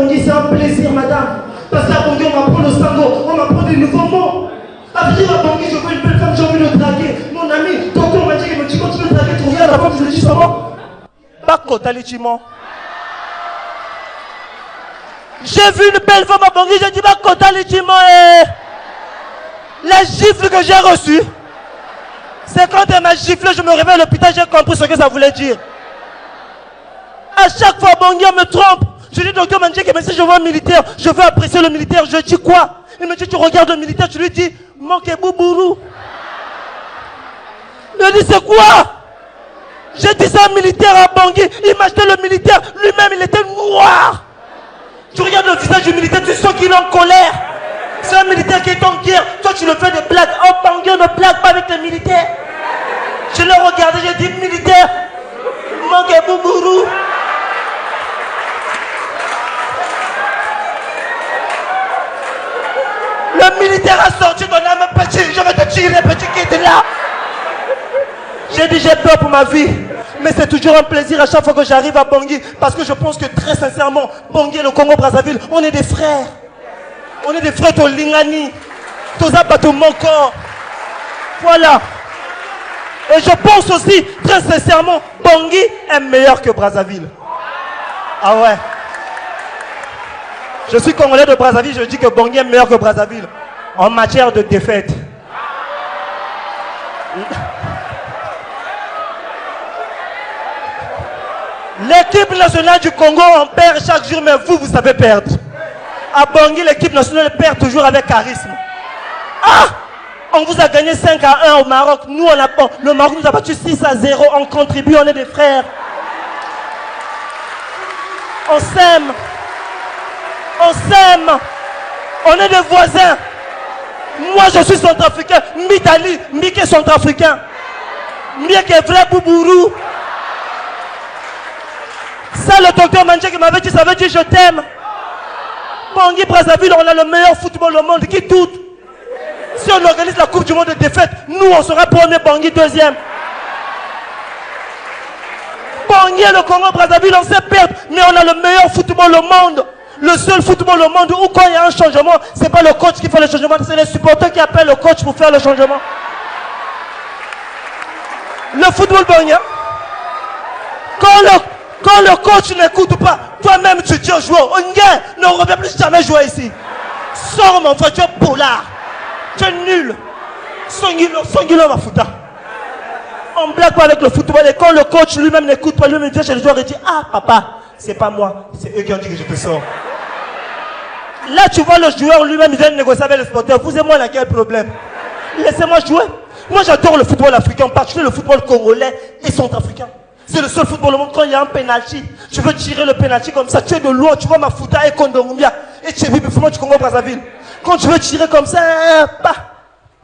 Bangui, c'est un plaisir, madame. Parce qu'à Bangui, on m'apprend le sango, on m'apprend des nouveaux mots. À venir à Bangui, je veux une belle femme, j'ai envie de draguer. Mon ami, tonton m'a dit qu'il me dit quand tu veux draguer, tu regardes la femme, je lui dis comment? Bako Talichimo. J'ai vu une belle femme à Bangui, j'ai dit Bako Talichimo. La gifle que j'ai reçue, c'est quand elle m'a giflé, je me réveille à l'hôpital, j'ai compris ce que ça voulait dire. À chaque fois, Bangui me trompe. Je dis, docteur Mandjé, mais si je vois un militaire, je veux apprécier le militaire. Je dis quoi? Il me dit, tu regardes le militaire, tu lui dis, manque boubourou. Il me dit, c'est quoi? J'ai dit ça à un militaire à Bangui. Il m'a acheté le militaire. Lui-même, il était noir. Tu regardes le visage du militaire, tu sens qu'il est en colère. C'est un militaire qui est en guerre. Toi, tu le fais des blagues. Oh, Bangui, on ne blague pas avec les militaires. Je l'ai regardé, j'ai dit, militaire, manque boubourou. Le militaire a sorti ton âme, petit, je vais te tirer, petit qui était là. J'ai dit, j'ai peur pour ma vie. Mais c'est toujours un plaisir à chaque fois que j'arrive à Bangui. Parce que je pense que très sincèrement, Bangui et le Congo-Brazzaville, on est des frères. On est des frères au Lingani. Toza Bato Moko. Voilà. Et je pense aussi, très sincèrement, Bangui est meilleur que Brazzaville. Ah ouais. Je suis Congolais de Brazzaville, je dis que Bangui est meilleur que Brazzaville en matière de défaite. L'équipe nationale du Congo, on perd chaque jour, mais vous savez perdre. À Bangui, l'équipe nationale perd toujours avec charisme. Ah! On vous a gagné 5-1 au Maroc. Nous, le Maroc nous a battu 6-0. On contribue, on est des frères. On s'aime. On s'aime. On est des voisins. Moi, je suis centrafricain. Mitali, Mike est centrafricain. Mike est vrai Boubourou. Ça, le docteur Mandjé qui m'avait dit, ça veut dire je t'aime. Bangui, Brazzaville, on a le meilleur football au monde. Qui doute? Si on organise la Coupe du Monde de défaite, nous, on sera premier, Bangui deuxième. Bangui et le Congo-Brazzaville, on sait perdre, mais on a le meilleur football au monde. Le seul football au monde où quand il y a un changement, c'est pas le coach qui fait le changement, c'est les supporters qui appellent le coach pour faire le changement. Le football bangien, quand le coach n'écoute pas, toi-même tu dis au joueur, ne reviens plus jamais jouer ici. Sors mon frère, tu es polar. Tu es nul. Sanguilo ma fouta. On ne blague pas avec le football et quand le coach lui-même n'écoute pas, lui-même vient chez le joueur et dit, ah papa, c'est pas moi, c'est eux qui ont dit que je te sors. Là tu vois le joueur lui-même, il vient négocier avec le sporteur. Vous et moi, il y a quel problème? Laissez-moi jouer. Moi j'adore le football africain, en particulier le football congolais et centrafricain. C'est le seul football au monde quand il y a un penalty. Tu veux tirer le penalty comme ça, tu es de loin, tu vois ma fouta et Kondorumbia. Et tu es vivement du Congo Brazzaville. Quand tu veux tirer comme ça,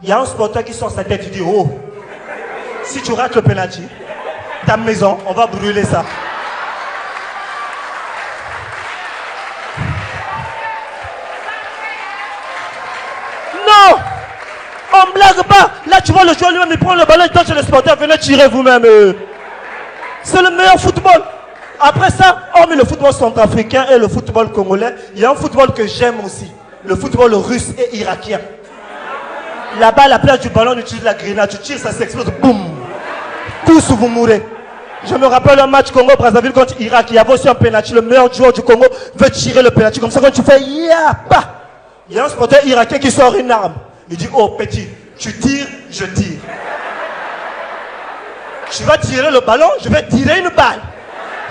il y a un sporteur qui sort sa tête, il dit, oh, si tu rates le penalty, ta maison, on va brûler ça. Non, on ne blague pas. Là, tu vois le joueur lui-même, il prend le ballon, il donne chez le sporteur, venez tirer vous-même. C'est le meilleur football. Après ça, hormis le football centrafricain et le football congolais, il y a un football que j'aime aussi. Le football russe et irakien. Là-bas, à la place du ballon, on utilise la grenade. Tu tires, ça s'explose. Boum. Tous vous mourrez. Je me rappelle un match Congo-Brazzaville contre Irak. Il y avait aussi un penalty. Le meilleur joueur du Congo veut tirer le penalty. Comme ça, quand tu fais yapa, il y a un sporteur irakien qui sort une arme. Il dit, oh petit, tu tires, je tire. Tu vas tirer le ballon, je vais tirer une balle.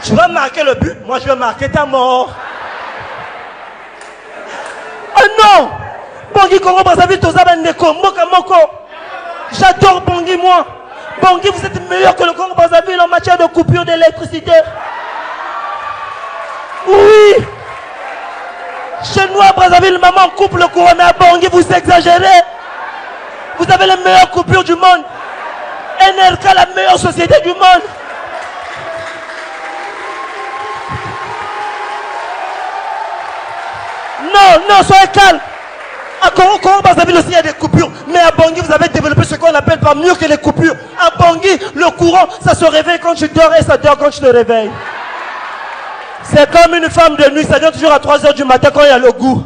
Tu vas marquer le but, moi je vais marquer ta mort. Oh non! Bangui, Congo, Brazzaville, Tozaba, Ndeko, Moka, Moko. J'adore Bangui, moi. Bangui, vous êtes meilleur que le Congo, Brazzaville en matière de coupure d'électricité. Oui! Chez nous, à Brazzaville, maman coupe le courant, mais à Bangui, vous exagérez. Vous avez les meilleures coupures du monde. NRK, la meilleure société du monde. Non, soyez calme. À Congo, Brazzaville aussi, il y a des coupures. Mais à Bangui, vous avez développé ce qu'on appelle pas mieux que les coupures. À Bangui, le courant, ça se réveille quand tu dors et ça dort quand tu te réveilles. C'est comme une femme de nuit, ça vient toujours à 3 h du matin quand il y a le goût.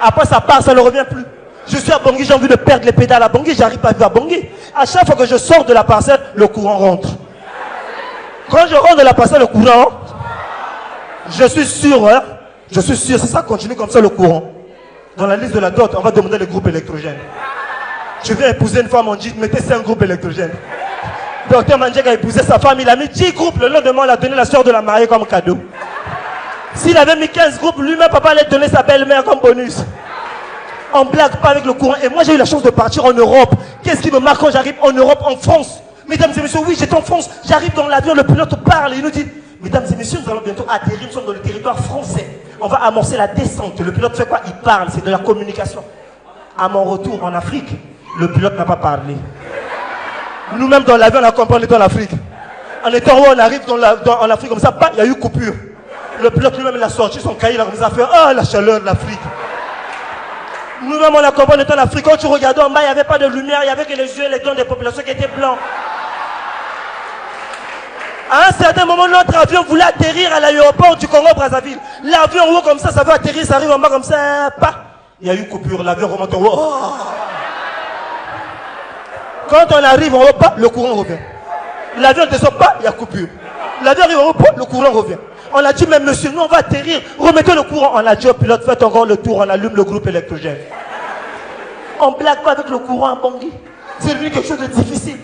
Après ça part, ça ne revient plus. Je suis à Bangui, j'ai envie de perdre les pédales à Bangui, j'arrive pas à vivre à Bangui. À chaque fois que je sors de la parcelle, le courant rentre. Quand je rentre de la parcelle, le courant, je suis sûr, si ça continue comme ça le courant. Dans la liste de la dot, on va demander les groupes électrogènes. Je viens épouser une femme, on dit, mettez 5 groupes électrogènes. Docteur Mandjek a épousé sa femme, il a mis 10 groupes, le lendemain, il a donné la soeur de la mariée comme cadeau. S'il avait mis 15 groupes, lui-même, papa allait donner sa belle-mère comme bonus. On blague pas avec le courant. Et moi, j'ai eu la chance de partir en Europe. Qu'est-ce qui me marque quand j'arrive en Europe, en France? Mesdames et messieurs, oui, j'étais en France. J'arrive dans l'avion, le pilote parle et il nous dit, mesdames et messieurs, nous allons bientôt atterrir, nous sommes dans le territoire français. On va amorcer la descente. Le pilote fait quoi? Il parle, c'est de la communication. À mon retour en Afrique, le pilote n'a pas parlé. Nous-mêmes dans l'avion, on a compris, on est en Afrique. En étant où on arrive en Afrique comme ça, il y a eu coupure. Le pilote lui-même, il a sorti son cahier, il a commencé à faire, oh, la chaleur de l'Afrique. Nous-mêmes, on a compris, on était en Afrique. Quand tu regardais en bas, il n'y avait pas de lumière, il n'y avait que les yeux et les dents des populations qui étaient blancs. À un certain moment, notre avion voulait atterrir à l'aéroport du Congo-Brazzaville. L'avion en haut comme ça veut atterrir, ça arrive en bas comme ça, pas. Il y a eu coupure, l'avion remonte en haut. Oh. Quand on arrive en haut, pas, le courant revient. L'avion ne descend pas, il y a coupure. L'avion arrive en haut, pas, le courant revient. On a dit, mais monsieur, nous on va atterrir, remettez le courant. On a dit au pilote, faites encore le tour, on allume le groupe électrogène. On blague pas avec le courant à Bangui. C'est devenu quelque chose de difficile.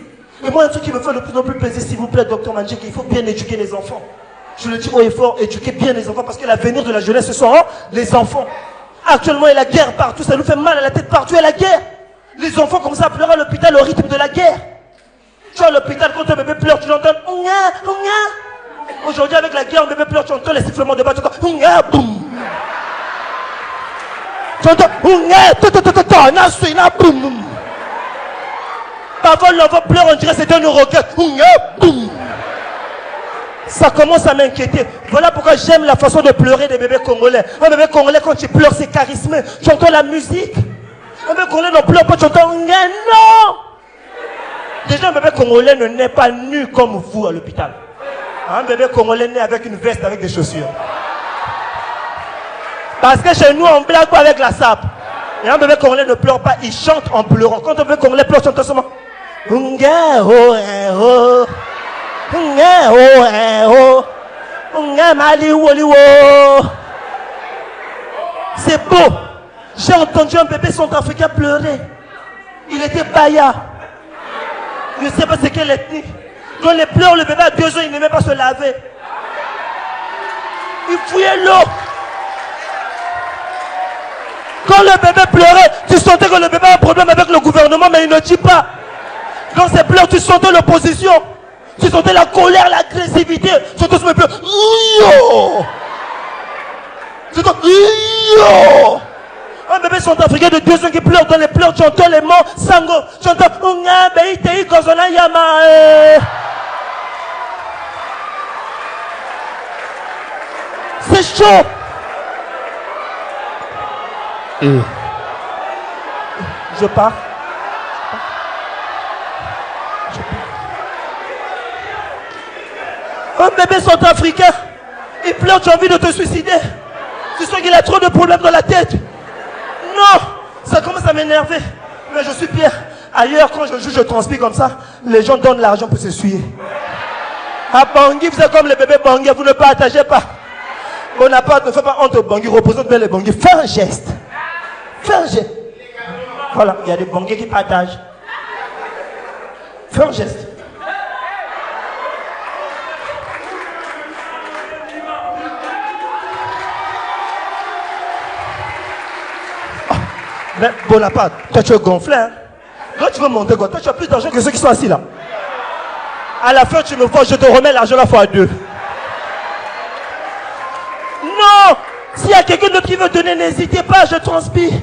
Et moi, un truc qui me fait de plus en plus plaisir, s'il vous plaît, docteur Mandjek, il faut bien éduquer les enfants. Je le dis haut et fort, éduquer bien les enfants, parce que l'avenir de la jeunesse, ce sont les enfants. Actuellement, il y a la guerre partout, ça nous fait mal à la tête partout, il y a la guerre. Les enfants comme ça pleurent à l'hôpital au rythme de la guerre. Tu vois, à l'hôpital, quand un bébé pleure, tu l'entends, aujourd'hui, avec la guerre, un bébé pleure, tu entends les sifflements de bain, tu entends, boum. Tu entends, boum. Parfois, l'enfant pleure, on dirait que c'est un roquette. Ça commence à m'inquiéter. Voilà pourquoi j'aime la façon de pleurer des bébés congolais. Un bébé congolais, quand il pleure, c'est charismé. Tu entends la musique. Un bébé congolais ne pleure pas, tu entends, non. Déjà, un bébé congolais ne naît pas nu comme vous à l'hôpital. Un bébé congolais naît avec une veste, avec des chaussures. Parce que chez nous, on blague pas avec la sape. Et un bébé congolais ne pleure pas, il chante en pleurant. Quand un bébé congolais pleure, tu entends seulement. C'est beau. J'ai entendu un bébé centrafricain pleurer. Il était baya. Je ne sais pas c'est quelle ethnie. Quand il pleure, le bébé à 2 ans, il n'aimait pas se laver. Il fouillait l'eau. Quand le bébé pleurait, tu sentais que le bébé a un problème avec le gouvernement, mais il ne dit pas. Quand c'est pleurs, tu sentais l'opposition. Tu sentais la colère, l'agressivité. Tu sentais ce bébé. Tu entends. Un bébé centrafricain de 2 ans qui pleure dans les pleurs, tu entends les mots sango. Tu entends. C'est chaud. Je pars. Un bébé centrafricain, il pleure, tu as envie de te suicider. Tu sens qu'il a trop de problèmes dans la tête. Non, ça commence à m'énerver. Mais je suis Pierre. Ailleurs, quand je joue, je transpire comme ça. Les gens donnent l'argent pour s'essuyer. À Bangui, vous êtes comme les bébés Bangui, vous ne partagez pas. Bonaparte ne fait pas honte aux Bangui, représente bien les Bangui. Fais un geste. Fais un geste. Voilà, il y a des Bangui qui partagent. Fais un geste. Mais Bonaparte, toi tu es gonflé, hein? Quand tu veux monter, toi tu as plus d'argent que ceux qui sont assis là. À la fin, tu me vois, je te remets l'argent la fois à 2. Non! S'il y a quelqu'un d'autre qui veut donner, n'hésitez pas, je transpire.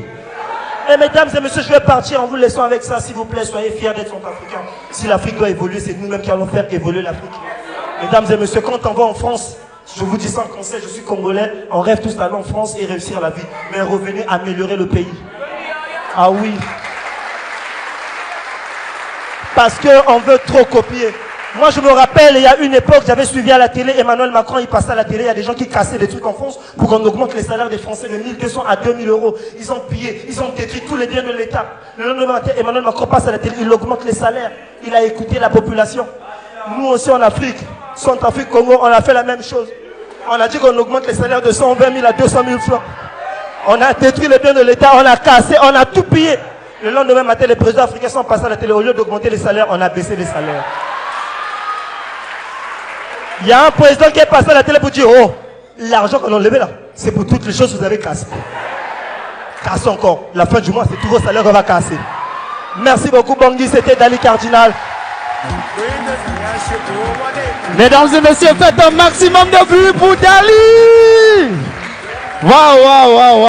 Et mesdames et messieurs, je vais partir en vous laissant avec ça, s'il vous plaît, soyez fiers d'être centrafricains. Si l'Afrique doit évoluer, c'est nous-mêmes qui allons faire évoluer l'Afrique. Mesdames et messieurs, quand on va en France, je vous dis sans conseil, je suis congolais, on rêve tous d'aller en France et réussir la vie. Mais revenez améliorer le pays. Ah oui. Parce qu'on veut trop copier. Moi, je me rappelle, il y a une époque, j'avais suivi à la télé, Emmanuel Macron, il passait à la télé, il y a des gens qui cassaient des trucs en France pour qu'on augmente les salaires des Français de 1200 à 2000 euros. Ils ont pillé, ils ont détruit tous les biens de l'État. Le lendemain matin, Emmanuel Macron passe à la télé, il augmente les salaires. Il a écouté la population. Nous aussi en Afrique, Centrafrique, Congo, on a fait la même chose. On a dit qu'on augmente les salaires de 120 000 à 200 000 francs. On a détruit les biens de l'État, on a cassé, on a tout pillé. Le lendemain matin, les présidents africains sont passés à la télé. Au lieu d'augmenter les salaires, on a baissé les salaires. Il y a un président qui est passé à la télé pour dire, oh, l'argent qu'on a enlevé là, c'est pour toutes les choses que vous avez cassées. Casse encore. La fin du mois, c'est tous vos salaires qu'on va casser. Merci beaucoup, Bangui. C'était Dali Cardinal. Mesdames et messieurs, faites un maximum de vues pour Dali. Waouh, waouh, waouh.